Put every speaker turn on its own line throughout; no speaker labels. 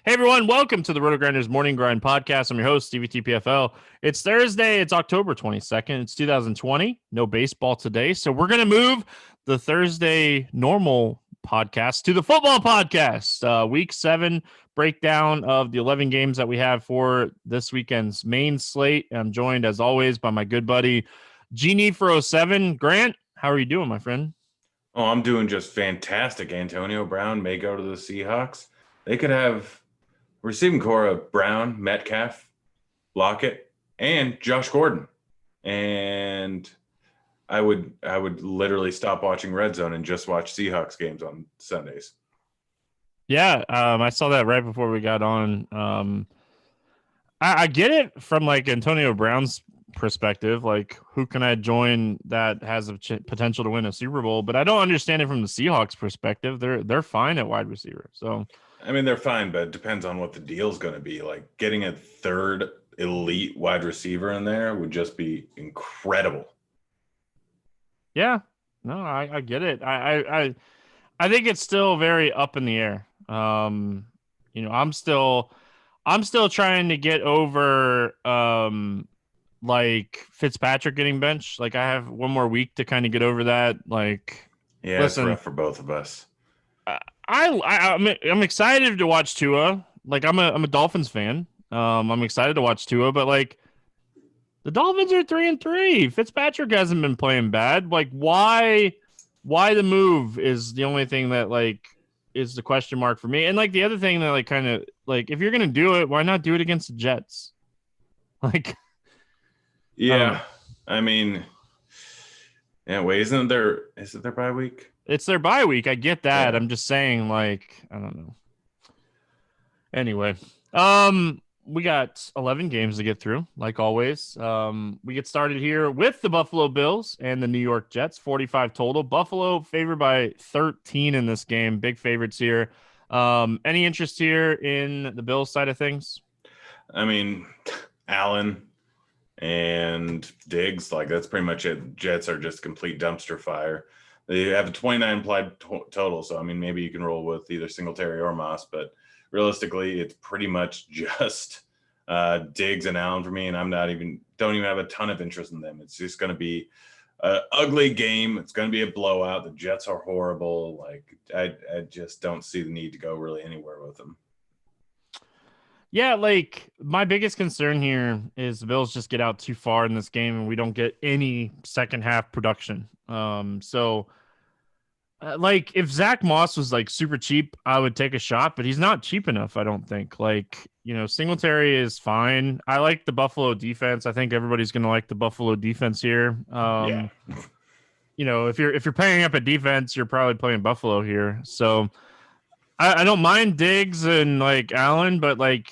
Hey everyone, welcome to the RotoGrinders Morning Grind Podcast. I'm your host, Stevietpfl. It's Thursday, it's October 22nd, it's 2020. No baseball today, so we're going to move the Thursday normal podcast to the football podcast. Week 7 breakdown of the 11 games that we have for this weekend's main slate. I'm joined, as always, by my good buddy, Genie for 07. Grant, how are you doing, my friend?
Oh, I'm doing just fantastic. Antonio Brown may go to the Seahawks. They could have receiving core of Brown, Metcalf, Lockett, and Josh Gordon. And I would literally stop watching Red Zone and just watch Seahawks games on Sundays.
Yeah, I saw that right before we got on. I get it from like Antonio Brown's perspective, like who can I join that has a potential to win a Super Bowl, but I don't understand it from the Seahawks perspective. They're fine at wide receiver. So
I mean, they're fine, but it depends on what the deal's going to be. Like getting a third elite wide receiver in there would just be incredible.
Yeah, no, I get it. I think it's still very up in the air. I'm still trying to get over like Fitzpatrick getting benched. Like I have one more week to kind of get over that. Like,
yeah, listen, it's rough for both of us.
I'm excited to watch Tua. Like I'm a Dolphins fan. I'm excited to watch Tua, but like the Dolphins are 3-3. Fitzpatrick hasn't been playing bad. Like why the move is the only thing that like is the question mark for me. And like the other thing that like kind of like if you're gonna do it, why not do it against the Jets? Like,
yeah, I mean, yeah. Wait, is it their bye week?
It's their bye week. I get that. Yeah. I'm just saying, like, I don't know. Anyway, we got 11 games to get through, like always. We get started here with the Buffalo Bills and the New York Jets, 45 total. Buffalo favored by 13 in this game. Big favorites here. Any interest here in the Bills side of things?
I mean, Allen and Diggs, like that's pretty much it. Jets are just complete dumpster fire. They have a 29 implied total, so I mean maybe you can roll with either Singletary or Moss, but realistically, it's pretty much just Diggs and Allen for me, and don't even have a ton of interest in them. It's just going to be an ugly game. It's going to be a blowout. The Jets are horrible. Like I just don't see the need to go really anywhere with them.
Yeah, like my biggest concern here is the Bills just get out too far in this game and we don't get any second half production. Like if Zach Moss was like super cheap, I would take a shot, but he's not cheap enough. I don't think. Like, Singletary is fine. I like the Buffalo defense. I think everybody's going to like the Buffalo defense here.
Yeah.
If you're paying up at defense, you're probably playing Buffalo here. So I don't mind Diggs and like Allen, but like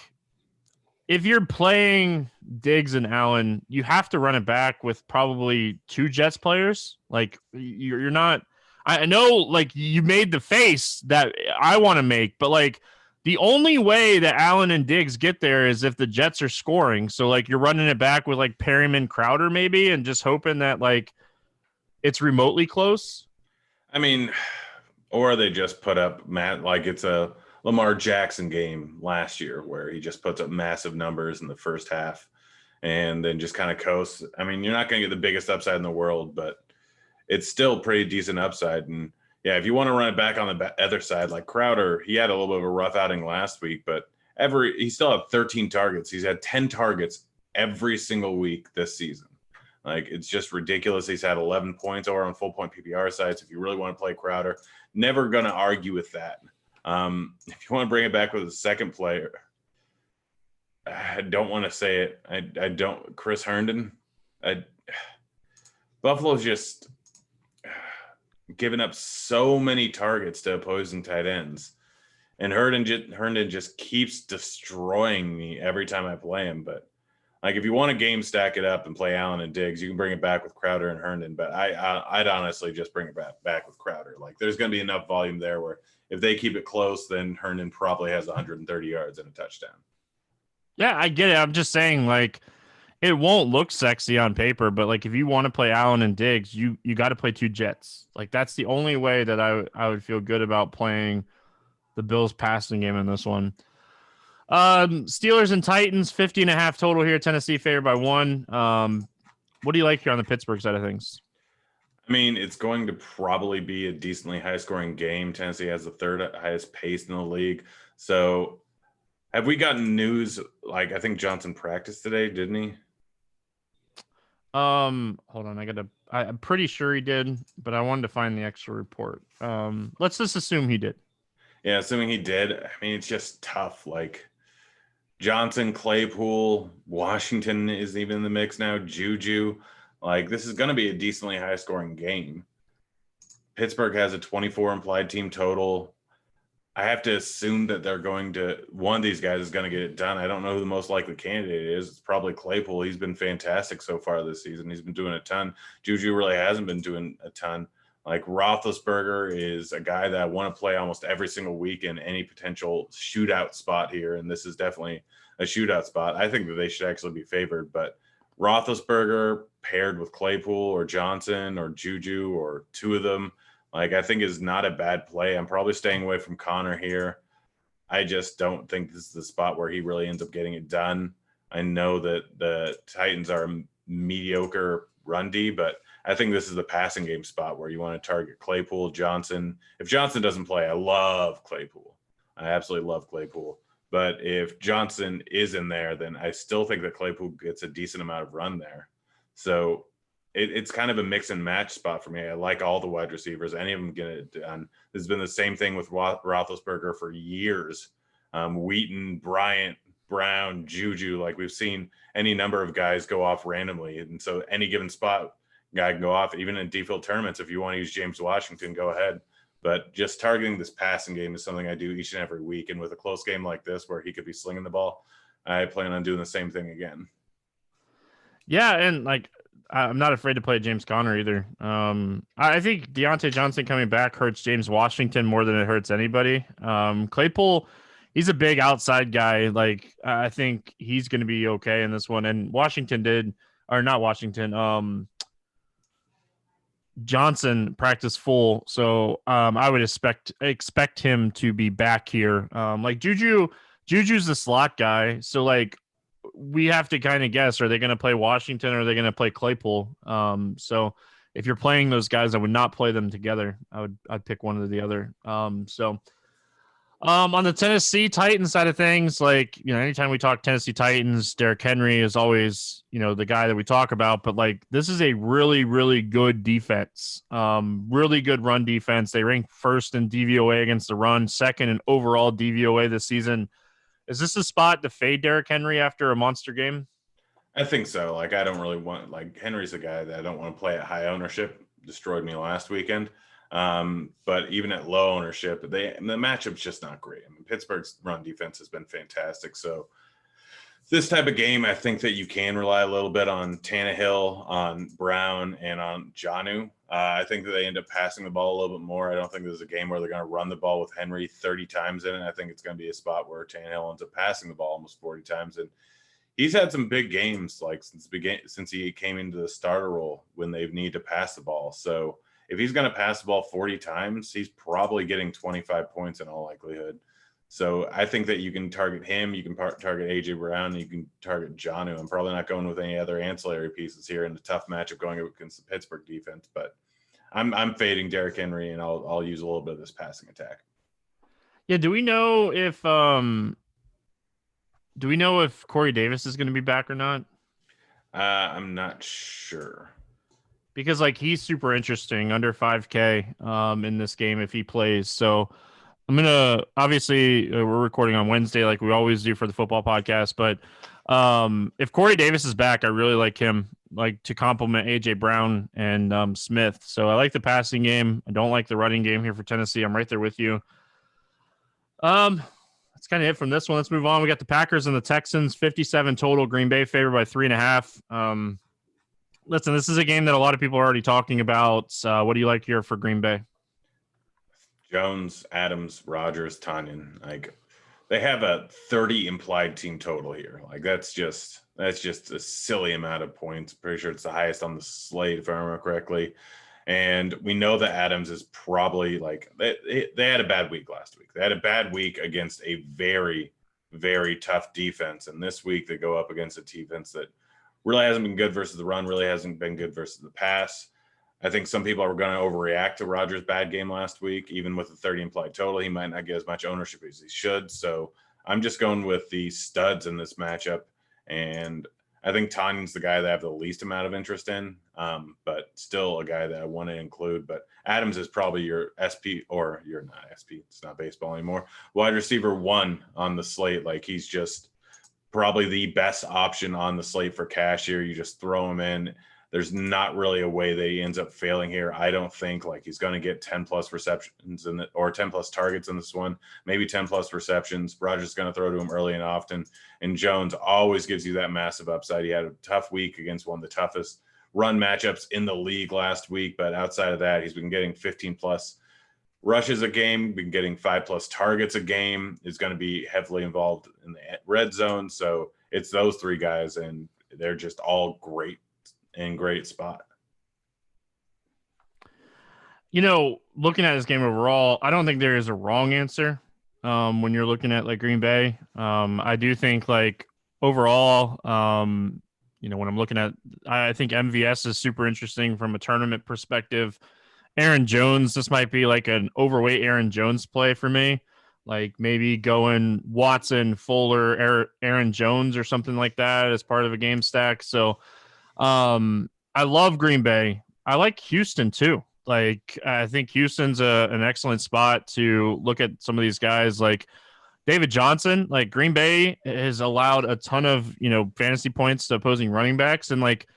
if you're playing Diggs and Allen, you have to run it back with probably 2 Jets players. Like you're not. I know, like you made the face that I want to make, but like the only way that Allen and Diggs get there is if the Jets are scoring. So like you're running it back with like Perryman, Crowder maybe, and just hoping that like it's remotely close.
I mean, or they just put up like it's a Lamar Jackson game last year where he just puts up massive numbers in the first half and then just kind of coasts. I mean, you're not going to get the biggest upside in the world, but it's still pretty decent upside. And yeah, if you want to run it back on the other side, like Crowder, he had a little bit of a rough outing last week, but he still had 13 targets. He's had 10 targets every single week this season. Like it's just ridiculous. He's had 11 points over on full point PPR sites. If you really want to play Crowder, never going to argue with that. If you want to bring it back with a second player, I don't want to say it. I don't. Chris Herndon. Buffalo's just giving up so many targets to opposing tight ends, and Herndon just keeps destroying me every time I play him. But like, if you want to game stack it up and play Allen and Diggs, you can bring it back with Crowder and Herndon. But I'd honestly just bring it back with Crowder. Like, there's going to be enough volume there where if they keep it close, then Herndon probably has 130 yards and a touchdown.
Yeah, I get it. I'm just saying, like, it won't look sexy on paper, but like if you want to play Allen and Diggs, you got to play 2 Jets. Like that's the only way that I would feel good about playing the Bills passing game in this one. Steelers and Titans, 50.5 total here. Tennessee favored by 1. What do you like here on the Pittsburgh side of things?
I mean, it's going to probably be a decently high-scoring game. Tennessee has the third highest pace in the league. So have we gotten news? Like, I think Johnson practiced today, didn't he?
Hold on. I'm pretty sure he did, but I wanted to find the extra report. Let's just assume he did.
Yeah, assuming he did. I mean, it's just tough. Like, Johnson, Claypool, Washington is even in the mix now. Juju. Like, this is going to be a decently high-scoring game. Pittsburgh has a 24 implied team total. I have to assume that one of these guys is going to get it done. I don't know who the most likely candidate is. It's probably Claypool. He's been fantastic so far this season. He's been doing a ton. Juju really hasn't been doing a ton. Like, Roethlisberger is a guy that I want to play almost every single week in any potential shootout spot here, and this is definitely a shootout spot. I think that they should actually be favored, but Roethlisberger paired with Claypool or Johnson or Juju or two of them, like, I think is not a bad play. I'm probably staying away from Connor here. I just don't think this is the spot where he really ends up getting it done. I know that the Titans are a mediocre run D, but I think this is the passing game spot where you want to target Claypool, Johnson. If Johnson doesn't play, I love Claypool. I absolutely love Claypool. But if Johnson is in there, then I still think that Claypool gets a decent amount of run there. So it's kind of a mix and match spot for me. I like all the wide receivers. Any of them get it done. This has been the same thing with Roethlisberger for years. Wheaton, Bryant, Brown, Juju. Like, we've seen any number of guys go off randomly. And so any given spot, guy can go off. Even in default tournaments, if you want to use James Washington, go ahead. But just targeting this passing game is something I do each and every week. And with a close game like this where he could be slinging the ball, I plan on doing the same thing again.
Yeah, and like, I'm not afraid to play James Conner either. I think Deontay Johnson coming back hurts James Washington more than it hurts anybody. Claypool, he's a big outside guy. Like, I think he's going to be okay in this one. And Johnson practiced full, so I would expect him to be back here. Like, Juju's the slot guy, so like, we have to kind of guess: are they going to play Washington or are they going to play Claypool? So if you're playing those guys, I would not play them together. I'd pick one or the other. On the Tennessee Titans side of things, like, anytime we talk Tennessee Titans, Derrick Henry is always, the guy that we talk about. But like, this is a really, really good defense, really good run defense. They rank first in DVOA against the run, second in overall DVOA this season. Is this a spot to fade Derrick Henry after a monster game?
I think so. Like, I don't really want, like, Henry's a guy that I don't want to play at high ownership. Destroyed me last weekend. But even at low ownership, the matchup's just not great. I mean, Pittsburgh's run defense has been fantastic. So this type of game, I think that you can rely a little bit on Tannehill, on Brown, and on Jonnu. I think that they end up passing the ball a little bit more. I don't think there's a game where they're going to run the ball with Henry 30 times in it. I think it's going to be a spot where Tannehill ends up passing the ball almost 40 times. And he's had some big games, like, since he came into the starter role when they've needed to pass the ball. So if he's going to pass the ball 40 times, he's probably getting 25 points in all likelihood. So I think that you can target him, you can target A.J. Brown, and you can target Jonnu. I'm probably not going with any other ancillary pieces here in the tough matchup going against the Pittsburgh defense, but I'm fading Derrick Henry, and I'll use a little bit of this passing attack.
Yeah, do we know if Corey Davis is going to be back or not?
I'm not sure.
Because like, he's super interesting, under 5K in this game if he plays. So I'm gonna, obviously we're recording on Wednesday like we always do for the football podcast, but if Corey Davis is back, I really like him, like, to complement AJ Brown and Smith. So I like the passing game. I don't like the running game here for Tennessee. I'm right there with you. That's kind of it from this one. Let's move on. We got the Packers and the Texans, 57 total. Green Bay favored by 3.5. Listen, this is a game that a lot of people are already talking about. What do you like here for Green Bay?
Jones, Adams, Rodgers, Tanyan. Like, they have a 30 implied team total here. Like, that's just a silly amount of points. Pretty sure it's the highest on the slate, if I remember correctly. And we know that Adams is probably, like, they had a bad week last week. They had a bad week against a very, very tough defense. And this week they go up against a defense that really hasn't been good versus the run, really hasn't been good versus the pass. I think some people are going to overreact to Rodgers' bad game last week. Even with the 30 implied total, he might not get as much ownership as he should. So I'm just going with the studs in this matchup. And I think Tanyan's the guy that I have the least amount of interest in, but still a guy that I want to include. But Adams is probably your SP, or you're not SP. It's not baseball anymore. Wide receiver 1 on the slate. Like, he's just probably the best option on the slate for cash here. You just throw him in. There's not really a way that he ends up failing here. I don't think like he's going to get 10 plus receptions or 10 plus targets in this one, maybe 10 plus receptions. Rodgers is going to throw to him early and often. And Jones always gives you that massive upside. He had a tough week against one of the toughest run matchups in the league last week. But outside of that, he's been getting 15 plus rushes a game, been getting 5 plus targets a game, is going to be heavily involved in the red zone. So it's those 3 guys, and they're just all great in great spot.
Looking at this game overall, I don't think there is a wrong answer when you're looking at like Green Bay. I do think like overall, when I'm looking at, I think MVS is super interesting from a tournament perspective. Aaron Jones, this might be like an overweight Aaron Jones play for me. Like maybe going Watson, Fuller, Aaron Jones or something like that as part of a game stack. So I love Green Bay. I like Houston too. Like, I think Houston's an excellent spot to look at some of these guys like David Johnson. Like, Green Bay has allowed a ton of, fantasy points to opposing running backs. And like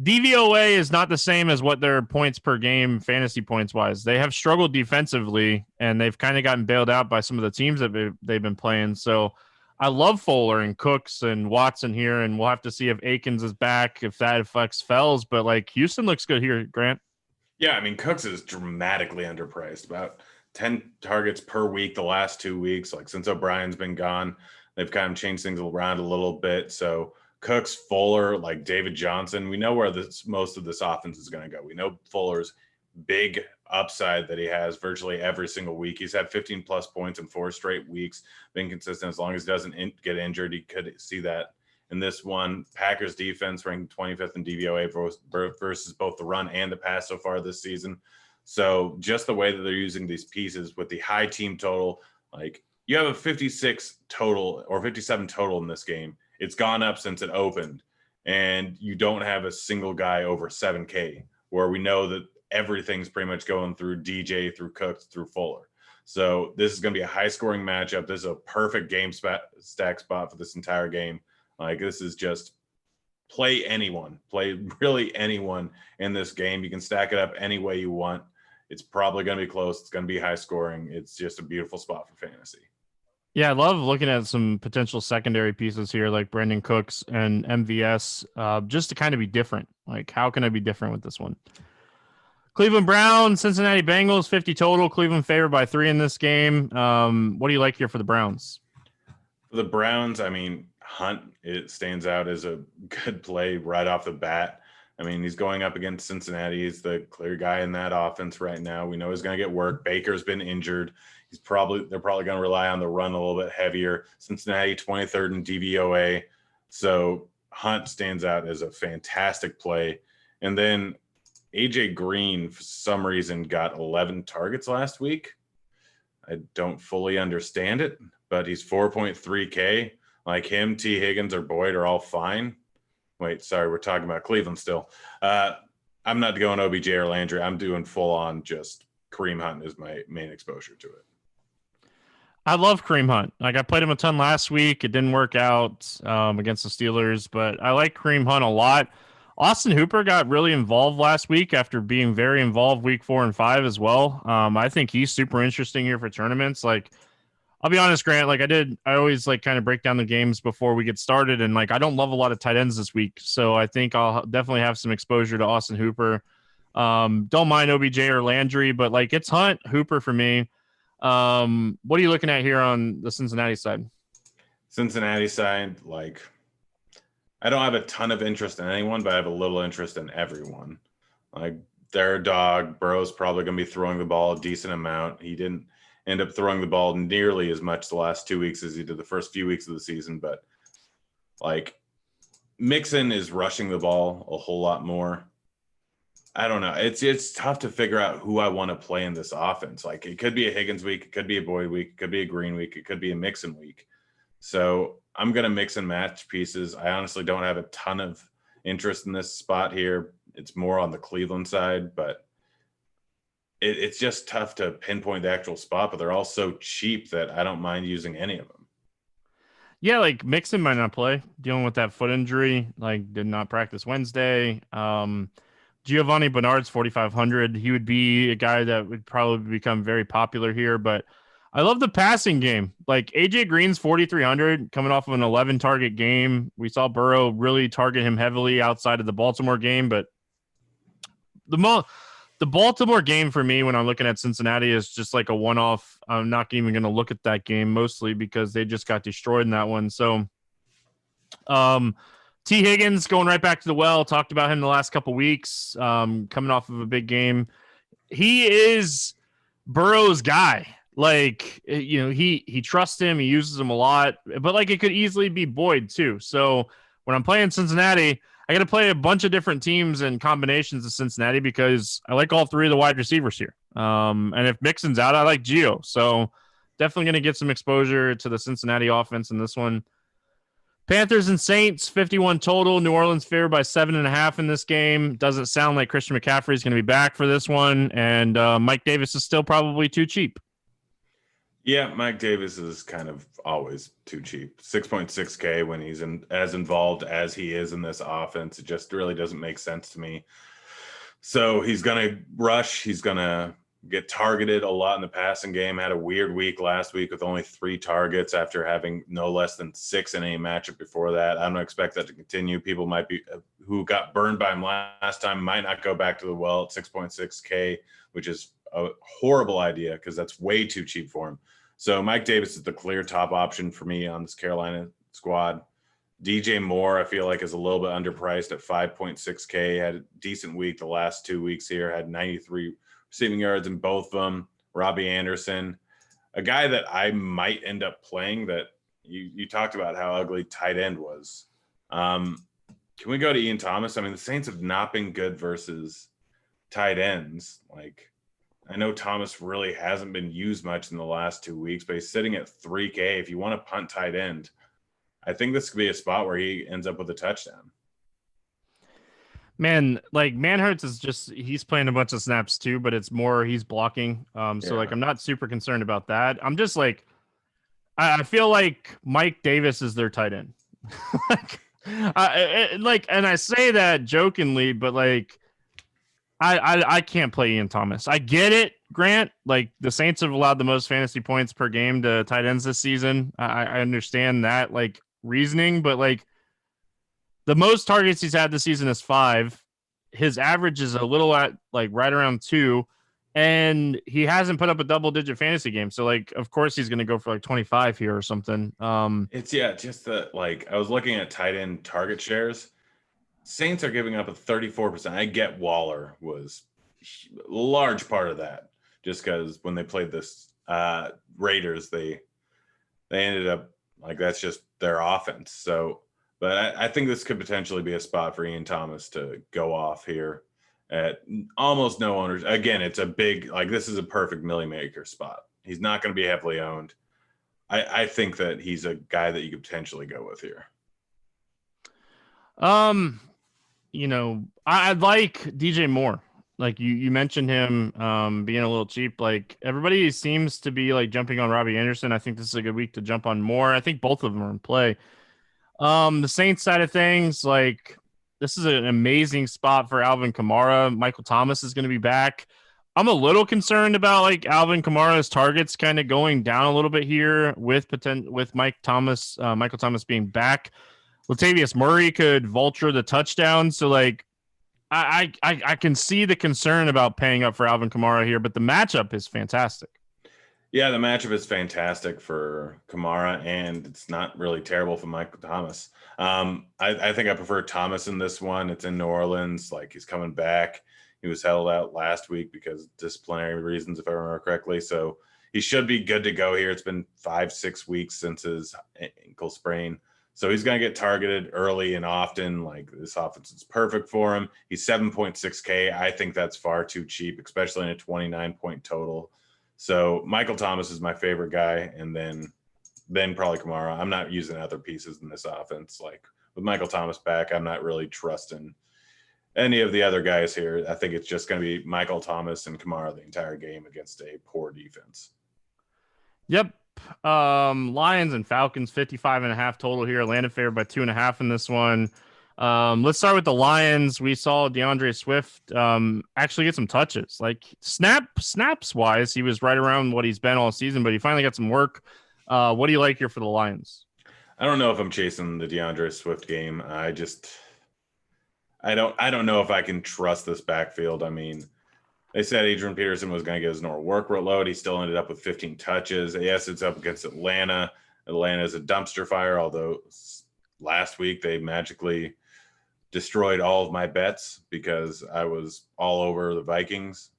DVOA is not the same as what their points per game fantasy points wise. They have struggled defensively and they've kind of gotten bailed out by some of the teams that they've been playing. So I love Fuller and Cooks and Watson here, and we'll have to see if Akins is back, if that affects Fells. But like Houston looks good here, Grant.
Yeah, I mean, Cooks is dramatically underpriced, about 10 targets per week the last 2 weeks. Like, since O'Brien's been gone, they've kind of changed things around a little bit. So Cooks, Fuller, like David Johnson, we know where most of this offense is going to go. We know Fuller's big upside that he has virtually every single week. He's had 15 plus points in 4 straight weeks, been consistent. As long as he doesn't get injured, he could see that in this one. Packers defense ranked 25th in DVOA versus both the run and the pass so far this season. So just the way that they're using these pieces with the high team total, like you have a 56 total or 57 total in this game. It's gone up since it opened, and you don't have a single guy over 7K, where we know that everything's pretty much going through DJ, through Cooks, through Fuller. So this is going to be a high-scoring matchup. This is a perfect game stack spot for this entire game. Like, this is just play really anyone in this game. You can stack it up any way you want. It's probably going to be close. It's going to be high-scoring. It's just a beautiful spot for fantasy.
Yeah, I love looking at some potential secondary pieces here like Brandon Cooks and MVS just to kind of be different. Like, how can I be different with this one? Cleveland Browns, Cincinnati Bengals, 50 total. Cleveland favored by 3 in this game. What do you like here for the Browns?
For the Browns, I mean, Hunt, it stands out as a good play right off the bat. I mean, he's going up against Cincinnati. He's the clear guy in that offense right now. We know he's going to get work. Baker's been injured. They're probably going to rely on the run a little bit heavier. Cincinnati 23rd in DVOA. So Hunt stands out as a fantastic play. And then AJ Green, for some reason, got 11 targets last week. I don't fully understand it, but he's 4.3K. Like him, T. Higgins, or Boyd are all fine. Wait, sorry, we're talking about Cleveland still. I'm not going OBJ or Landry. I'm doing full on just Kareem Hunt is my main exposure to it.
I love Kareem Hunt. Like, I played him a ton last week. It didn't work out against the Steelers, but I like Kareem Hunt a lot. Austin Hooper got really involved last week after being very involved week 4 and 5 as well. I think he's super interesting here for tournaments. Like, I'll be honest, Grant, like I always like kind of break down the games before we get started. And like, I don't love a lot of tight ends this week. So I think I'll definitely have some exposure to Austin Hooper. Don't mind OBJ or Landry, but like it's Hunt, Hooper for me. What are you looking at here on the Cincinnati side?
Cincinnati side, like I don't have a ton of interest in anyone, but I have a little interest in everyone. Like their dog, Burrow's probably going to be throwing the ball a decent amount. He didn't end up throwing the ball nearly as much the last 2 weeks as he did the first few weeks of the season. But like Mixon is rushing the ball a whole lot more. I don't know. It's tough to figure out who I want to play in this offense. Like it could be a Higgins week, it could be a Boyd week, it could be a Green week, it could be a Mixon week. So I'm going to mix and match pieces. I honestly don't have a ton of interest in this spot here. It's more on the Cleveland side, but it's just tough to pinpoint the actual spot, but they're all so cheap that I don't mind using any of them.
Yeah, like Mixon might not play, dealing with that foot injury, like did not practice Wednesday. Giovanni Bernard's 4,500. He would be a guy that would probably become very popular here, but I love the passing game. Like AJ Green's 4,300 coming off of an 11 target game. We saw Burrow really target him heavily outside of the Baltimore game, but the Baltimore game for me when I'm looking at Cincinnati is just like a one-off. I'm not even going to look at that game mostly because they just got destroyed in that one. So, T. Higgins going right back to the well. Talked about him the last couple weeks, coming off of a big game. He is Burrow's guy. Like, you know, he trusts him. He uses him a lot. But, like, it could easily be Boyd, too. So, when I'm playing Cincinnati, I got to play a bunch of different teams and combinations of Cincinnati because I like all three of the wide receivers here. And if Mixon's out, I like Gio. So, definitely going to get some exposure to the Cincinnati offense in this one. Panthers and Saints, 51 total. New Orleans favored by 7.5 in this game. Doesn't sound like Christian McCaffrey is going to be back for this one. And Mike Davis is still probably too cheap.
Yeah, Mike Davis is kind of always too cheap. 6.6K when he's as involved as he is in this offense. It just really doesn't make sense to me. So he's going to rush. He's going to get targeted a lot in the passing game. Had a weird week last week with only 3 targets after having no less than 6 in any matchup before that. I don't expect that to continue. People might be who got burned by him last time might not go back to the well at 6.6K, which is a horrible idea because that's way too cheap for him. So Mike Davis is the clear top option for me on this Carolina squad. DJ Moore, I feel like, is a little bit underpriced at 5.6K. Had a decent week the last 2 weeks here. Had 93 receiving yards in both of them. Robbie Anderson, a guy that I might end up playing that you talked about how ugly tight end was. Can we go to Ian Thomas? I mean, the Saints have not been good versus tight ends. Like, I know Thomas really hasn't been used much in the last 2 weeks, but he's sitting at 3K. If you want to punt tight end, I think this could be a spot where he ends up with a touchdown.
Man, like Manhurts is just, he's playing a bunch of snaps too, but it's more he's blocking. So like I'm not super concerned about that. I'm just like, I feel like Mike Davis is their tight end. and I say that jokingly, but like I can't play Ian Thomas. I get it, Grant. Like the Saints have allowed the most fantasy points per game to tight ends this season. I understand that like reasoning, but like the most targets he's had this season is 5. His average is a little at like right around 2, and he hasn't put up a double-digit fantasy game. So like, of course, he's going to go for like 25 here or something.
It's just that like I was looking at tight end target shares. Saints are giving up a 34%. I get Waller was a large part of that, just because when they played this Raiders, they ended up like that's just their offense. So. But I think this could potentially be a spot for Ian Thomas to go off here at almost no owners. Again, it's a big, like this is a perfect millie maker spot. He's not going to be heavily owned. I think that he's a guy that you could potentially go with here.
You know, I like DJ Moore. Like you mentioned him being a little cheap. Like everybody seems to be like jumping on Robbie Anderson. I think this is a good week to jump on Moore. I think both of them are in play. The Saints side of things, like this is an amazing spot for Alvin Kamara. Michael Thomas is going to be back. I'm a little concerned about like Alvin Kamara's targets kind of going down a little bit here with Michael Thomas being back. Latavius Murray could vulture the touchdown. So like I can see the concern about paying up for Alvin Kamara here, but the matchup is fantastic.
Yeah, the matchup is fantastic for Kamara, and it's not really terrible for Michael Thomas. I think I prefer Thomas in this one. It's in New Orleans. Like, he's coming back. He was held out last week because of disciplinary reasons, if I remember correctly. So he should be good to go here. It's been 5-6 weeks since his ankle sprain. So he's going to get targeted early and often. Like, this offense is perfect for him. He's 7.6K. I think that's far too cheap, especially in a 29-point total. So Michael Thomas is my favorite guy, and then probably Kamara. I'm not using other pieces in this offense. Like, with Michael Thomas back, I'm not really trusting any of the other guys here. I think it's just going to be Michael Thomas and Kamara the entire game against a poor defense.
Yep. Lions and Falcons, 55.5 total here. Atlanta favored by 2.5 in this one. Let's start with the Lions. We saw DeAndre Swift actually get some touches. Like, snaps wise, he was right around what he's been all season, but he finally got some work. What do you like here for the Lions?
I don't know if I'm chasing the DeAndre Swift game. I don't know if I can trust this backfield. I mean, they said Adrian Peterson was going to get his normal workload. He still ended up with 15 touches. Yes, it's up against Atlanta. Atlanta is a dumpster fire, although last week they magically destroyed all of my bets because I was all over the Vikings.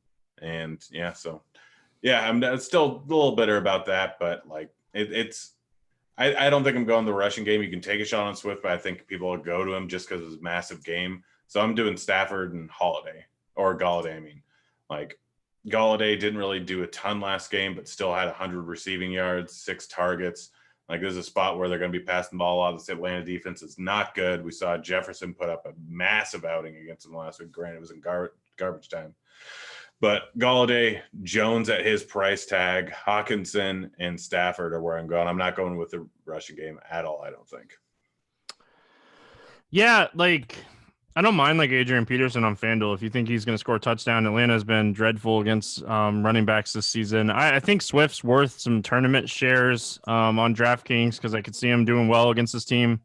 And I'm still a little bitter about that, but like I don't think I'm going the rushing game. You can take a shot on Swift, but I think people will go to him just because of his massive game. So I'm doing Stafford and Galladay. I mean, like, Galladay didn't really do a ton last game, but still had 100 receiving yards, 6 targets. Like, there's a spot where they're going to be passing the ball a lot. This Atlanta defense is not good. We saw Jefferson put up a massive outing against them last week. Granted, it was in garbage time. But Galladay, Jones at his price tag, Hawkinson, and Stafford are where I'm going. I'm not going with the rushing game at all, I don't think.
Yeah, like, I don't mind like Adrian Peterson on FanDuel if you think he's going to score a touchdown. Atlanta's been dreadful against running backs this season. I think Swift's worth some tournament shares on DraftKings because I could see him doing well against this team.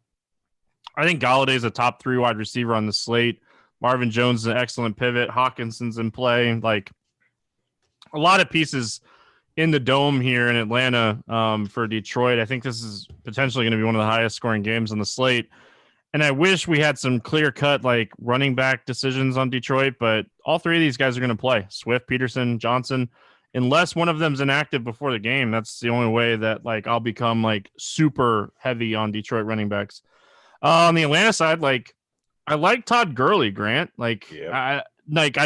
I think Galladay's a top 3 wide receiver on the slate. Marvin Jones is an excellent pivot. Hawkinson's in play. Like, a lot of pieces in the dome here in Atlanta for Detroit. I think this is potentially going to be one of the highest scoring games on the slate. And I wish we had some clear-cut, like, running back decisions on Detroit, but all 3 of these guys are going to play. Swift, Peterson, Johnson. Unless one of them's inactive before the game, that's the only way that, like, I'll become, like, super heavy on Detroit running backs. On the Atlanta side, like, I like Todd Gurley, Grant. Like, I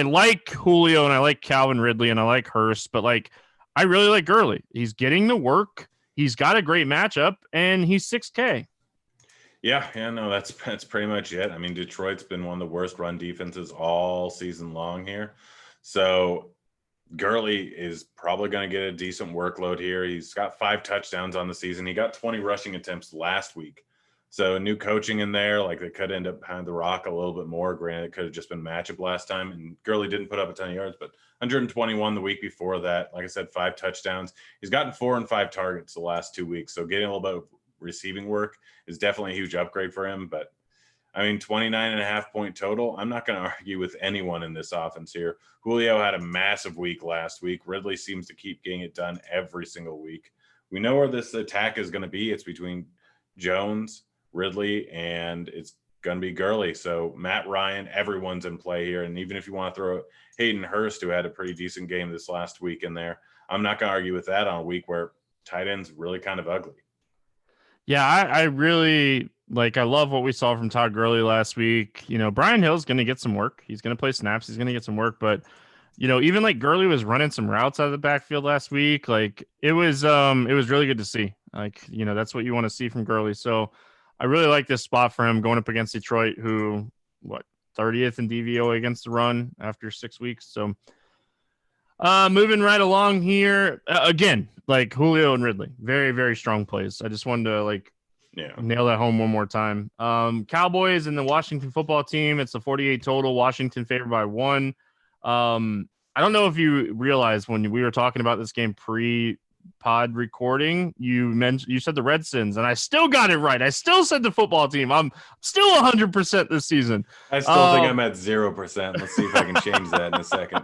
like Julio and I like Calvin Ridley and I like Hurst, but, like, I really like Gurley. He's getting the work. He's got a great matchup, and he's 6K.
Yeah, no, that's pretty much it. I mean, Detroit's been one of the worst run defenses all season long here. So Gurley is probably going to get a decent workload here. He's got 5 touchdowns on the season. He got 20 rushing attempts last week. So new coaching in there, like, they could end up behind the rock a little bit more. Granted, it could have just been matchup last time. And Gurley didn't put up a ton of yards, but 121 the week before that. Like I said, 5 touchdowns. He's gotten 4 and 5 targets the last 2 weeks. So getting a little bit of receiving work is definitely a huge upgrade for him. But I mean, 29.5 point total. I'm not going to argue with anyone in this offense here. Julio had a massive week last week. Ridley seems to keep getting it done every single week. We know where this attack is going to be. It's between Jones, Ridley, and it's going to be Gurley. So Matt Ryan, everyone's in play here. And even if you want to throw Hayden Hurst, who had a pretty decent game this last week in there, I'm not going to argue with that on a week where tight end's really kind of ugly.
Yeah, I really like. I love what we saw from Todd Gurley last week. You know, Brian Hill's going to get some work. He's going to play snaps. He's going to get some work. But, you know, even like Gurley was running some routes out of the backfield last week. Like, it was really good to see. Like, you know, that's what you want to see from Gurley. So I really like this spot for him going up against Detroit, who 30th in DVOA against the run after 6 weeks. So moving right along here again. Like, Julio and Ridley, very, very strong plays. I just wanted to nail that home one more time. Cowboys and the Washington football team. It's a 48 total. Washington favored by 1. I don't know if you realized when we were talking about this game pre-pod recording, you said the Redskins, and I still got it right. I still said the football team. I'm still 100% this season.
I still think I'm at 0%. Let's see if I can change that in a second.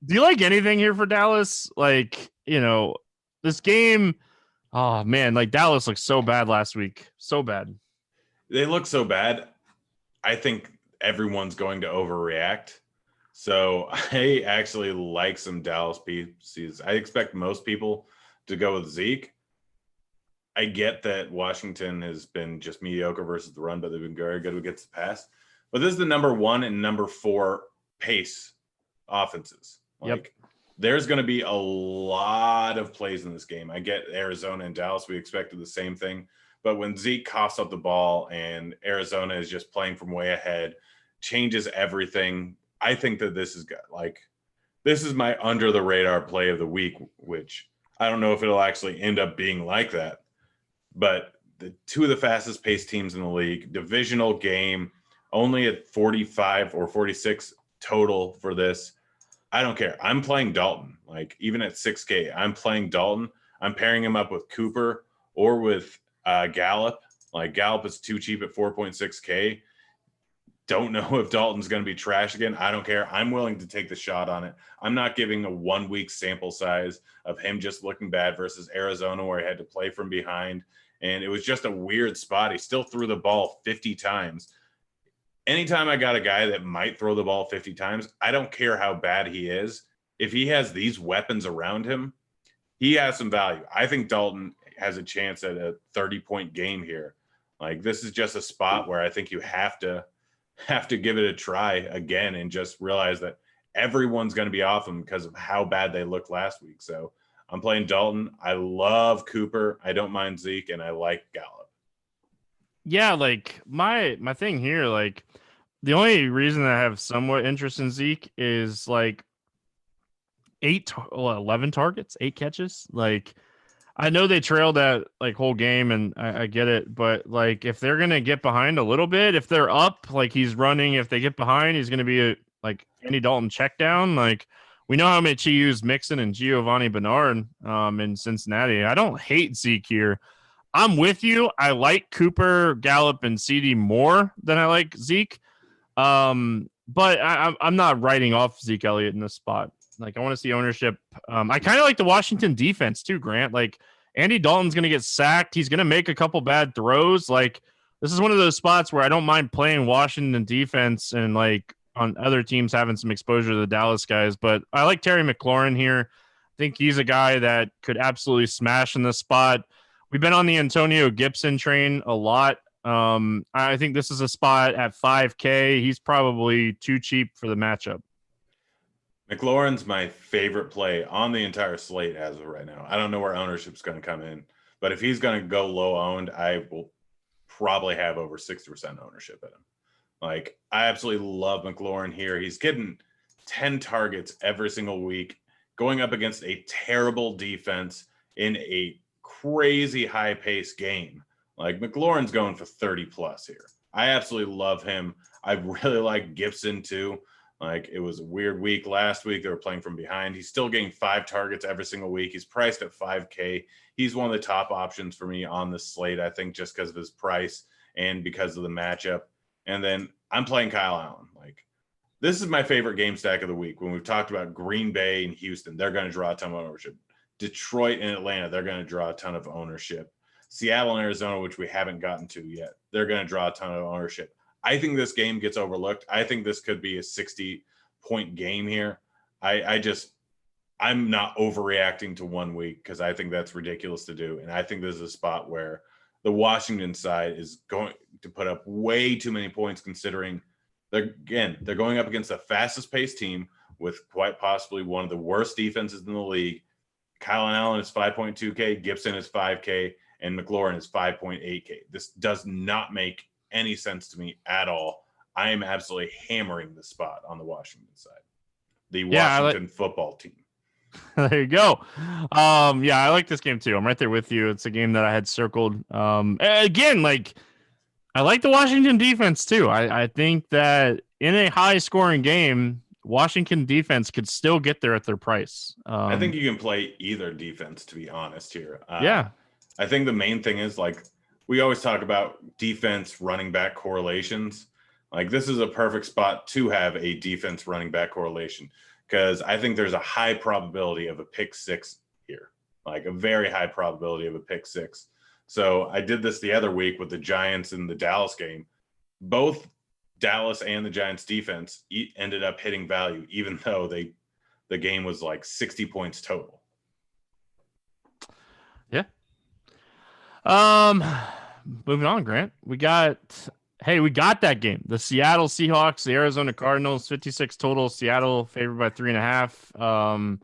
Do you like anything here for Dallas? Like, you know, this game, oh man, like Dallas looked so bad last week. So bad.
They look so bad. I think everyone's going to overreact. So I actually like some Dallas pieces. I expect most people to go with Zeke. I get that Washington has been just mediocre versus the run, but they've been very good against the pass. But this is the number 1 and number 4 pace offenses.
Yep.
There's going to be a lot of plays in this game. I get Arizona and Dallas. We expected the same thing. But when Zeke coughs up the ball and Arizona is just playing from way ahead, changes everything. I think that this is my under the radar play of the week, which I don't know if it'll actually end up being like that. But the 2 of the fastest paced teams in the league, divisional game, only at 45 or 46 total for this. I don't care. I'm playing Dalton. Even at 6K, I'm playing Dalton. I'm pairing him up with Cooper or with Gallup. Gallup is too cheap at 4.6K. Don't know if Dalton's going to be trash again. I don't care. I'm willing to take the shot on it. I'm not giving a 1 week sample size of him just looking bad versus Arizona where he had to play from behind. And it was just a weird spot. He still threw the ball 50 times. Anytime I got a guy that might throw the ball 50 times, I don't care how bad he is. If he has these weapons around him, he has some value. I think Dalton has a chance at a 30-point game here. This is just a spot where I think you have to give it a try again and just realize that everyone's going to be off him because of how bad they looked last week. So I'm playing Dalton. I love Cooper. I don't mind Zeke, and I like Gallup.
Yeah, my thing here, the only reason I have somewhat interest in Zeke is 11 targets, 8 catches. I know they trailed that whole game, and I get it, but if they're gonna get behind a little bit, if they're up, he's running, if they get behind, he's gonna be a Andy Dalton check down. We know how much he used Mixon and Giovanni Bernard in Cincinnati. I don't hate Zeke here. I'm with you. I like Cooper, Gallup, and CD more than I like Zeke. But I'm not writing off Zeke Elliott in this spot. I want to see ownership. I kind of like the Washington defense too, Grant. Andy Dalton's going to get sacked. He's going to make a couple bad throws. This is one of those spots where I don't mind playing Washington defense and on other teams having some exposure to the Dallas guys. But I like Terry McLaurin here. I think he's a guy that could absolutely smash in this spot. We've been on the Antonio Gibson train a lot. I think this is a spot at 5K. He's probably too cheap for the matchup.
McLaurin's my favorite play on the entire slate as of right now. I don't know where ownership's going to come in, but if he's going to go low owned, I will probably have over 60% ownership in him. I absolutely love McLaurin here. He's getting 10 targets every single week, going up against a terrible defense in a crazy high-paced game. McLaurin's going for 30 plus here. I absolutely love him. I really like Gibson too. It was a weird week last week. They were playing from behind. He's still getting 5 targets every single week. He's priced at 5K. He's one of the top options for me on the slate, I think, just because of his price and because of the matchup. And then I'm playing Kyle Allen. This is my favorite game stack of the week. When we've talked about Green Bay and Houston, they're going to draw a ton of ownership. Detroit and Atlanta, they're going to draw a ton of ownership. Seattle and Arizona, which we haven't gotten to yet, they're going to draw a ton of ownership. I think this game gets overlooked. I think this could be a 60-point game here. I'm not overreacting to 1 week because I think that's ridiculous to do. And I think this is a spot where the Washington side is going to put up way too many points considering they're going up against the fastest paced team with quite possibly one of the worst defenses in the league. Kyle Allen is 5.2K, Gibson is 5K, and McLaurin is 5.8K. This does not make any sense to me at all. I am absolutely hammering the spot on the Washington side. The Washington football team.
There you go. I like this game too. I'm right there with you. It's a game that I had circled. Again, I like the Washington defense too. I think that in a high scoring game, Washington defense could still get there at their price.
I think you can play either defense, to be honest here.
Yeah.
I think the main thing is we always talk about defense running back correlations. This is a perfect spot to have a defense running back correlation because I think there's a high probability of a pick six here, a very high probability of a pick six. So I did this the other week with the Giants in the Dallas game. Both Dallas and the Giants defense ended up hitting value, even though the game was like 60 points total.
Yeah. Moving on, Grant. We got that game. The Seattle Seahawks, the Arizona Cardinals, 56 total. Seattle favored by 3.5.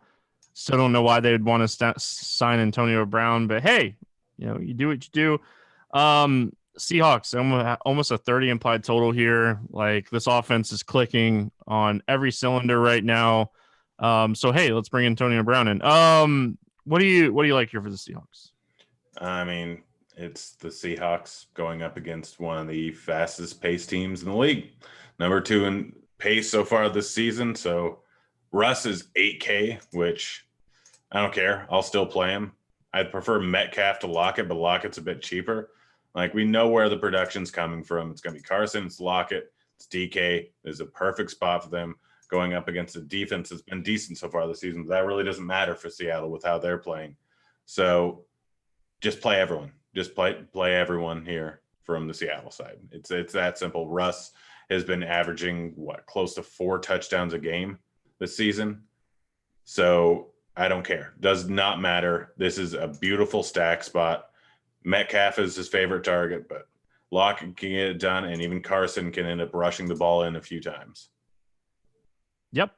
Still don't know why they would want to sign Antonio Brown, but hey, you do what you do. Seahawks, almost a 30 implied total here. Like, this offense is clicking on every cylinder right now. So hey, let's bring Antonio Brown in. What do you like here for the Seahawks?
I mean, it's the Seahawks going up against one of the fastest paced teams in the league. Number 2 in pace so far this season. So Russ is 8K, which I don't care. I'll still play him. I'd prefer Metcalf to Lockett, but Lockett's a bit cheaper. Like, we know where the production's coming from. It's going to be Carson, it's Lockett, it's DK. There's a perfect spot for them going up against a defense that's been decent so far this season. But that really doesn't matter for Seattle with how they're playing. So just play everyone. Just play everyone here from the Seattle side. It's that simple. Russ has been averaging close to 4 touchdowns a game this season. So I don't care. Does not matter. This is a beautiful stack spot. Metcalf is his favorite target, but Lockett can get it done, and even Carson can end up rushing the ball in a few times.
Yep.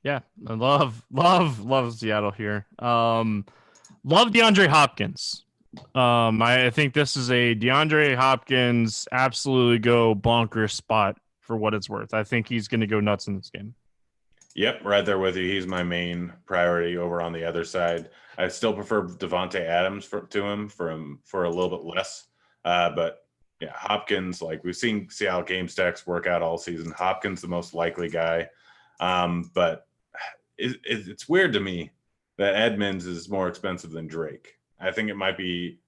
Yeah, I love Seattle here. Love DeAndre Hopkins. I think this is a DeAndre Hopkins absolutely go bonkers spot for what it's worth. I think he's going to go nuts in this game.
Yep, right there with you. He's my main priority over on the other side. I still prefer Devontae Adams to him for a little bit less. But yeah, Hopkins, like, we've seen Seattle game stacks work out all season. Hopkins, the most likely guy. But it's weird to me that Edmonds is more expensive than Drake. I think it might be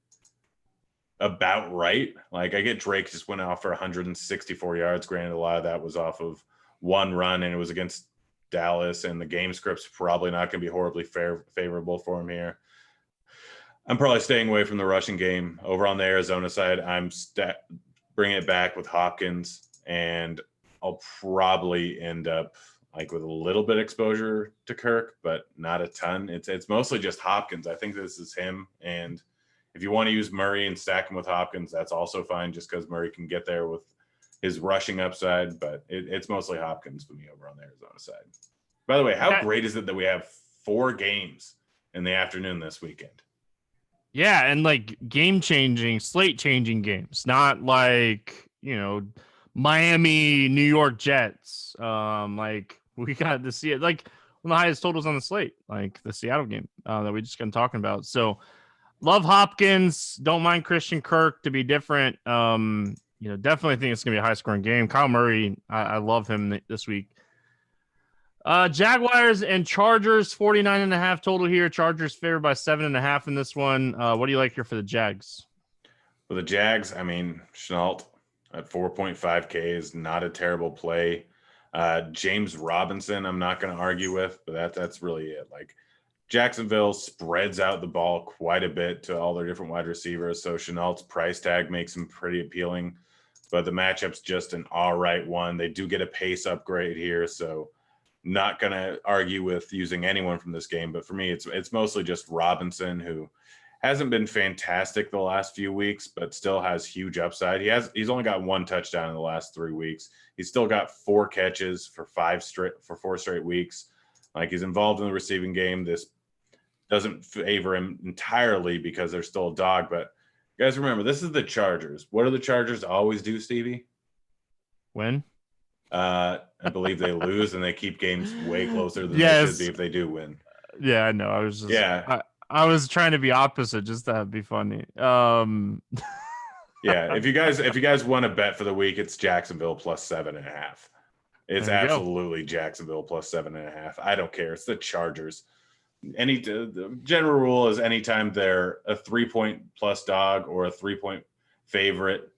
about right. Like, I get Drake just went off for 164 yards. Granted, a lot of that was off of one run, and it was against Dallas, and the game script's probably not going to be horribly favorable for him here. I'm probably staying away from the rushing game. Over on the Arizona side, I'm bringing it back with Hopkins, and I'll probably end up like with a little bit of exposure to Kirk, but not a ton. It's mostly just Hopkins. I think this is him, and if you want to use Murray and stack him with Hopkins, that's also fine, just because Murray can get there with his rushing upside, but it's mostly Hopkins for me over on the Arizona side. By the way, how great is it that we have 4 games in the afternoon this weekend?
Yeah, and like slate-changing games, not like, Miami, New York Jets. Like, we got to see it, like, one of the highest totals on the slate, like the Seattle game that we just got talking about. So, love Hopkins. Don't mind Christian Kirk to be different. Definitely think it's going to be a high-scoring game. Kyle Murray, I love him this week. Jaguars and Chargers, 49.5 total here. Chargers favored by 7.5 in this one. What do you like here for the Jags?
For the Jags, I mean, Shenault at 4.5K is not a terrible play. James Robinson, I'm not going to argue with, but that's really it. Like, Jacksonville spreads out the ball quite a bit to all their different wide receivers, so Shenault's price tag makes him pretty appealing. But the matchup's just an all right one. They do get a pace upgrade here, so not going to argue with using anyone from this game. But for me, it's mostly just Robinson, who hasn't been fantastic the last few weeks, but still has huge upside. He's only got 1 touchdown in the last 3 weeks. He's still got 4 catches for 4 straight weeks. Like, he's involved in the receiving game. This doesn't favor him entirely because they're still a dog, but guys, remember, this is the Chargers. What do the Chargers always do, Stevie?
Win.
I believe they lose, and they keep games way closer than they should be if they do win.
Yeah, I know. I was just I was trying to be opposite, just to be funny.
Yeah, if you guys want to bet for the week, it's Jacksonville plus 7.5. It's absolutely Jacksonville plus 7.5. I don't care. It's the Chargers. The general rule is anytime they're a 3-point plus dog or a 3-point favorite,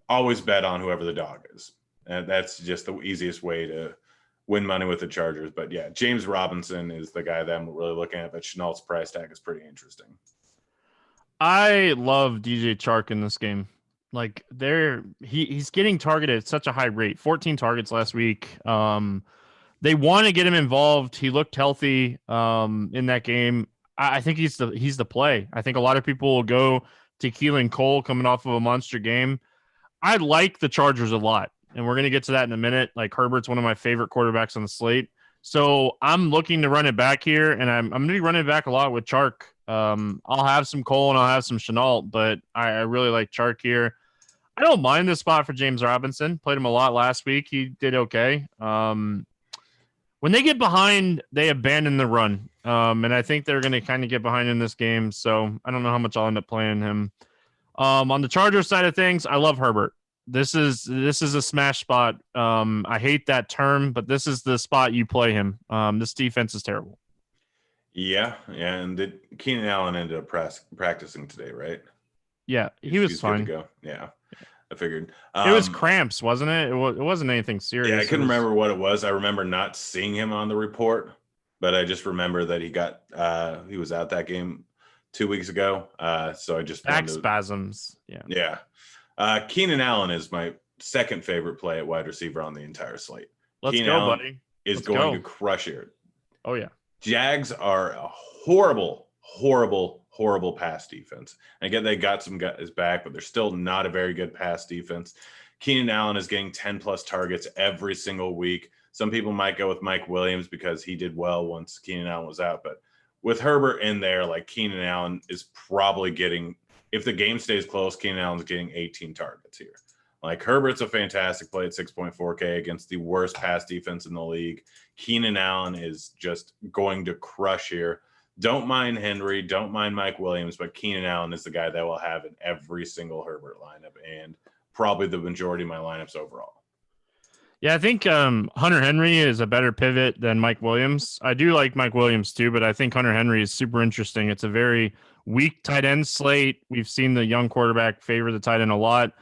always bet on whoever the dog is. And that's just the easiest way to win money with the Chargers. But yeah, James Robinson is the guy that I'm really looking at, but Shenault's price tag is pretty interesting.
I love DJ Chark in this game. Like he's getting targeted at such a high rate. 14 targets last week. They want to get him involved. He looked healthy in that game. I think he's the play. I think a lot of people will go to Keelan Cole coming off of a monster game. I like the Chargers a lot, and we're going to get to that in a minute. Like Herbert's one of my favorite quarterbacks on the slate. So I'm looking to run it back here, and I'm going to be running it back a lot with Chark. I'll have some Cole and I'll have some Chenault, but I really like Chark here. I don't mind this spot for James Robinson. Played him a lot last week. He did okay. When they get behind, they abandon the run. And I think they're going to kind of get behind in this game. So I don't know how much I'll end up playing him. On the Chargers side of things, I love Herbert. This is a smash spot. I hate that term, but this is the spot you play him. This defense is terrible.
Yeah. And Keenan Allen ended up practicing today, right?
Yeah, he was fine.
Good to go. Yeah. I figured.
It was cramps, wasn't it? It wasn't anything serious.
Yeah, I couldn't remember what it was. I remember not seeing him on the report, but I just remember that he was out that game 2 weeks ago. So I just
back spasms.
Yeah. Keenan Allen is my second favorite play at wide receiver on the entire slate.
Let's go, buddy.
Is going to crush here.
Oh yeah.
Jags are a horrible pass defense. And again, they got some guys back, but they're still not a very good pass defense. Keenan Allen is getting 10 plus targets every single week. Some people might go with Mike Williams because he did well once Keenan Allen was out. But with Herbert in there, like Keenan Allen is probably getting, if the game stays close, Keenan Allen's getting 18 targets here. Like Herbert's a fantastic play at 6.4K against the worst pass defense in the league. Keenan Allen is just going to crush here. Don't mind Henry, don't mind Mike Williams, but Keenan Allen is the guy that will have in every single Herbert lineup and probably the majority of my lineups overall.
Yeah, I think Hunter Henry is a better pivot than Mike Williams. I do like Mike Williams too, but I think Hunter Henry is super interesting. It's a very weak tight end slate. We've seen the young quarterback favor the tight end a lot.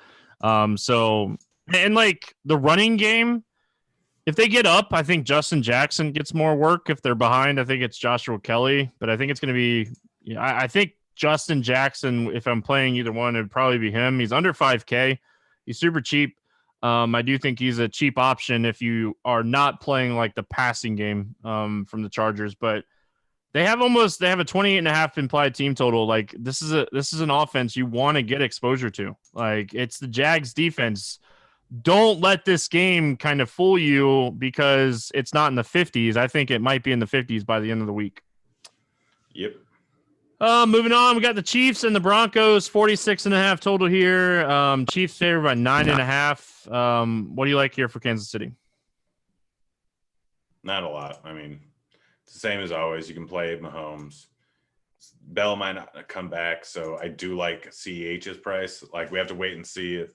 And like the running game, if they get up, I think Justin Jackson gets more work. If they're behind, I think it's Joshua Kelly, but I think it's going to be, I think Justin Jackson, if I'm playing either one, it'd probably be him. He's under 5K. He's super cheap. I do think he's a cheap option if you are not playing like the passing game from the Chargers, but they have a 28.5 implied team total. Like this is an offense you want to get exposure to. Like it's the Jags defense. Don't let this game kind of fool you because it's not in the 50s. I think it might be in the 50s by the end of the week.
Yep.
Moving on, we got the Chiefs and the Broncos, 46.5 total here. Chiefs favored by 9.5. What do you like here for Kansas City?
Not a lot. I mean, it's the same as always. You can play Mahomes. Bell might not come back, so I do like CEH's price. Like we have to wait and see if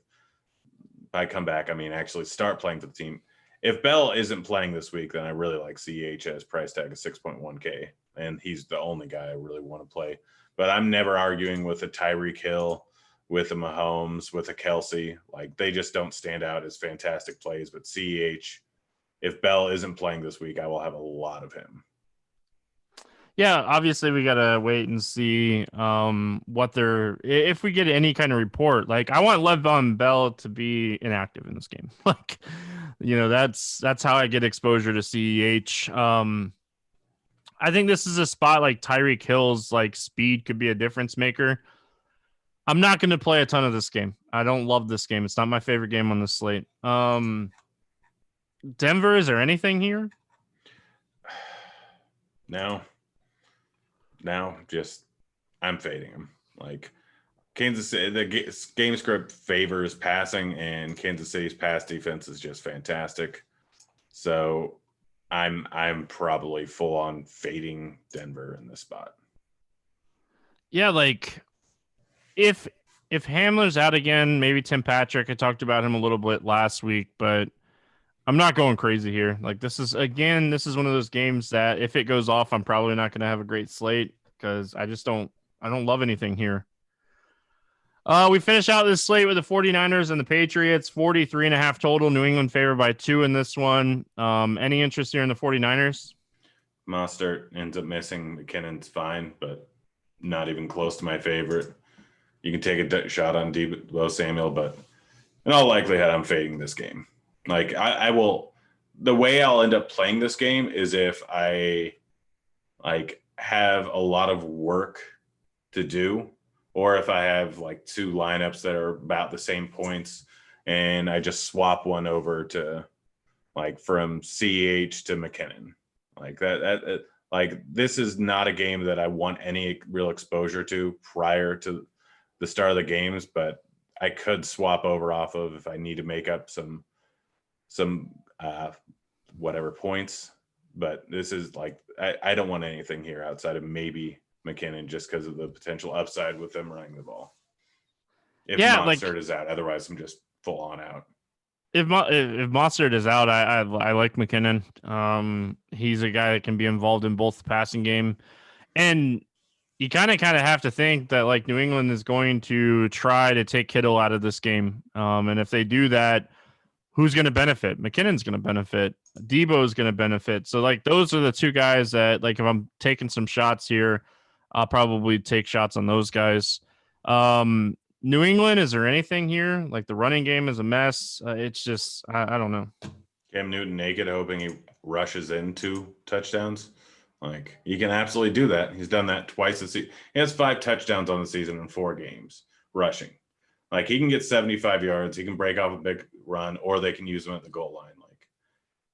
I come back. I mean, actually start playing for the team. If Bell isn't playing this week, then I really like CEH's price tag of 6.1K. And he's the only guy I really want to play. But I'm never arguing with a Tyreek Hill, with a Mahomes, with a Kelsey. Like, they just don't stand out as fantastic plays. But CEH, if Bell isn't playing this week, I will have a lot of him.
Yeah, obviously we got to wait and see if we get any kind of report. Like, I want Le'Veon Bell to be inactive in this game. Like, that's how I get exposure to CEH. I think this is a spot like Tyreek Hill's like speed could be a difference maker. I'm not going to play a ton of this game. I don't love this game. It's not my favorite game on the slate. Denver, is there anything here?
No, just I'm fading him. Like Kansas City, the game script favors passing, and Kansas City's pass defense is just fantastic. So I'm probably full on fading Denver in this spot.
Yeah, like if Hamler's out again, maybe Tim Patrick. I talked about him a little bit last week, but I'm not going crazy here. Like this is one of those games that if it goes off, I'm probably not going to have a great slate because I don't love anything here. We finish out this slate with the 49ers and the Patriots, 43.5 total. New England favored by 2 in this one. Any interest here in the 49ers?
Mostert ends up missing. McKinnon's fine, but not even close to my favorite. you can take a shot on Deebo Samuel, but in all likelihood, I'm fading this game. Like I will. The way I'll end up playing this game is if I like have a lot of work to do, or if I have like two lineups that are about the same points and I just swap one over to like from CH to McKinnon. Like that like this is not a game that I want any real exposure to prior to the start of the games, but I could swap over off of if I need to make up some whatever points. But this is like I don't want anything here outside of maybe McKinnon just because of the potential upside with them running the ball. If Mostert is out, otherwise I'm just full on out.
If Mostert is out, I like McKinnon. He's a guy that can be involved in both the passing game, and you kind of have to think that like New England is going to try to take Kittle out of this game. And if they do that, who's going to benefit? McKinnon's going to benefit. Debo's going to benefit. So like those are the two guys that like if I'm taking some shots here, I'll probably take shots on those guys. New England, is there anything here? Like the running game is a mess. It's just I don't know.
Cam Newton naked, hoping he rushes into touchdowns. Like he can absolutely do that. He's done that twice this season. He has 5 touchdowns on the season in 4 games rushing. Like he can get 75 yards. He can break off a big run, or they can use him at the goal line. Like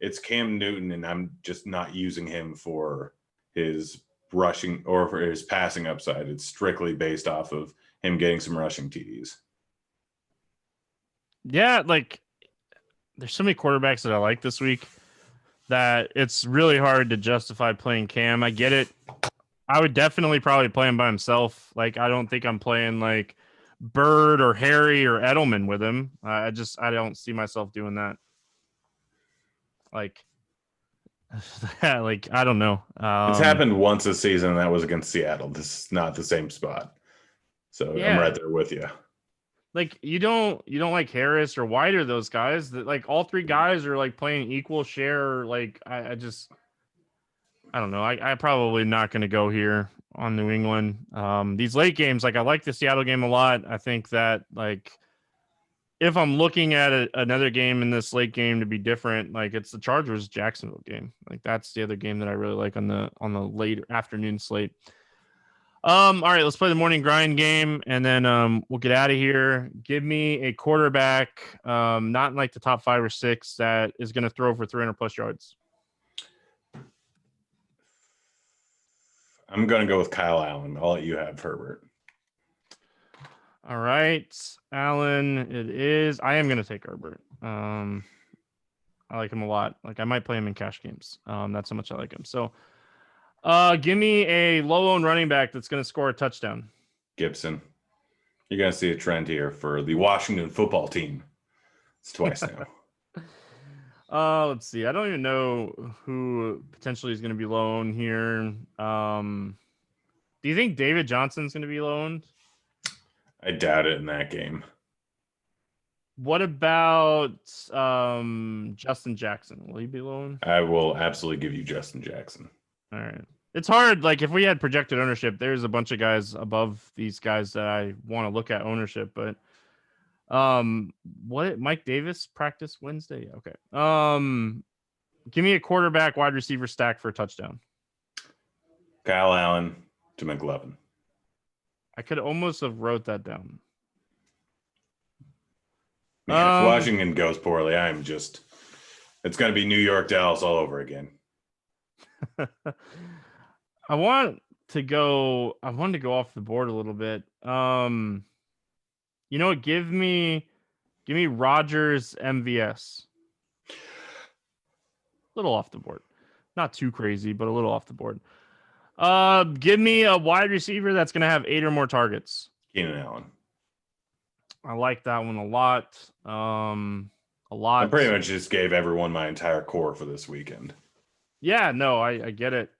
it's Cam Newton, and I'm just not using him for his rushing or for his passing upside. It's strictly based off of him getting some rushing TDs.
Yeah, like there's so many quarterbacks that I like this week that it's really hard to justify playing Cam. I get it. I would definitely probably play him by himself. Like I don't think I'm playing like Bird or Harry or Edelman with him. I don't see myself doing that. Like, like I don't know.
It's happened once this season, and that was against Seattle. This is not the same spot. So yeah. I'm right there with you.
Like you don't like Harris or White or those guys that like all 3 guys are like playing equal share. Like I don't know. I probably not going to go here on New England. These late games, like I like the Seattle game a lot. I think that like if I'm looking at another game in this late game to be different, like it's the Chargers Jacksonville game. Like that's the other game that I really like on the late afternoon slate. All right, let's play the morning grind game, and then we'll get out of here. Give me a quarterback, not in like the top 5 or 6, that is going to throw for 300 plus yards.
I'm going to go with Kyle Allen. I'll let you have Herbert.
All right, Allen, it is. I am going to take Herbert. I like him a lot. Like I might play him in cash games. That's how much I like him. So. Give me a low-owned running back that's going to score a touchdown.
Gibson. You're going to see a trend here for the Washington football team. It's twice
now. Let's see. I don't even know who potentially is going to be low-owned here. Do you think David Johnson's going to be low-owned?
I doubt it in that game.
What about Justin Jackson? Will he be low-owned?
I will absolutely give you Justin Jackson.
All right. It's hard. Like if we had projected ownership, there's a bunch of guys above these guys that I want to look at ownership, but what Mike Davis practice Wednesday? Okay. Give me a quarterback wide receiver stack for a touchdown.
Kyle Allen to McLovin.
I could almost have wrote that down.
Man, if Washington goes poorly, it's going to be New York, Dallas all over again.
I wanted to go off the board a little bit. You know what? Give me Rodgers MVS. A little off the board. Not too crazy, but a little off the board. Give me a wide receiver that's going to have 8 or more targets.
Keenan Allen.
I like that one a lot. A lot.
I pretty much just gave everyone my entire core for this weekend.
Yeah, no, I get it.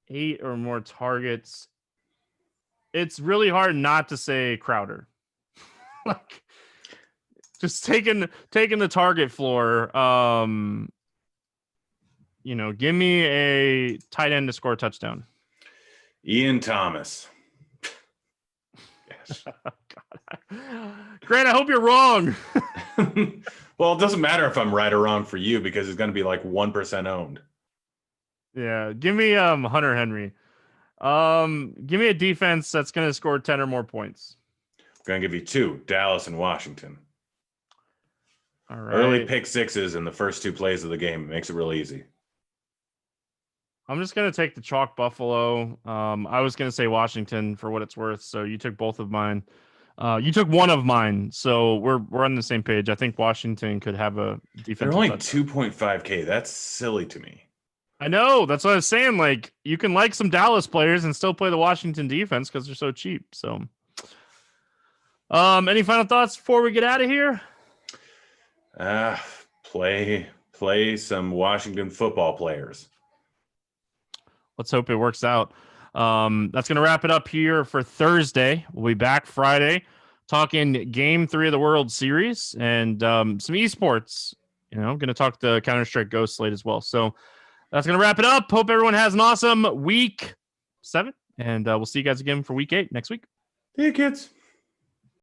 8 or more targets. It's really hard not to say Crowder. Like just taking the target floor. Give me a tight end to score a touchdown.
Ian Thomas.
Grant, I hope you're wrong.
Well, it doesn't matter if I'm right or wrong for you because it's going to be like 1% owned.
Yeah, give me Hunter Henry. Give me a defense that's going to score 10 or more points.
I'm going to give you 2, Dallas and Washington.
All right.
Early pick sixes in the first 2 plays of the game. It makes it real easy.
I'm just going to take the chalk Buffalo. I was going to say Washington for what it's worth, so you took both of mine. You took one of mine, so we're on the same page. I think Washington could have a defense.
They're only 2.5K. That's silly to me.
I know. That's what I was saying. Like, you can like some Dallas players and still play the Washington defense because they're so cheap. So, any final thoughts before we get out of here?
Play some Washington football players.
Let's hope it works out. That's going to wrap it up here for Thursday. We'll be back Friday talking Game 3 of the World Series and some esports. I'm going to talk the Counter-Strike Ghost slate as well. So that's going to wrap it up. Hope everyone has an awesome week 7, and we'll see you guys again for week 8 next week.
See you, kids.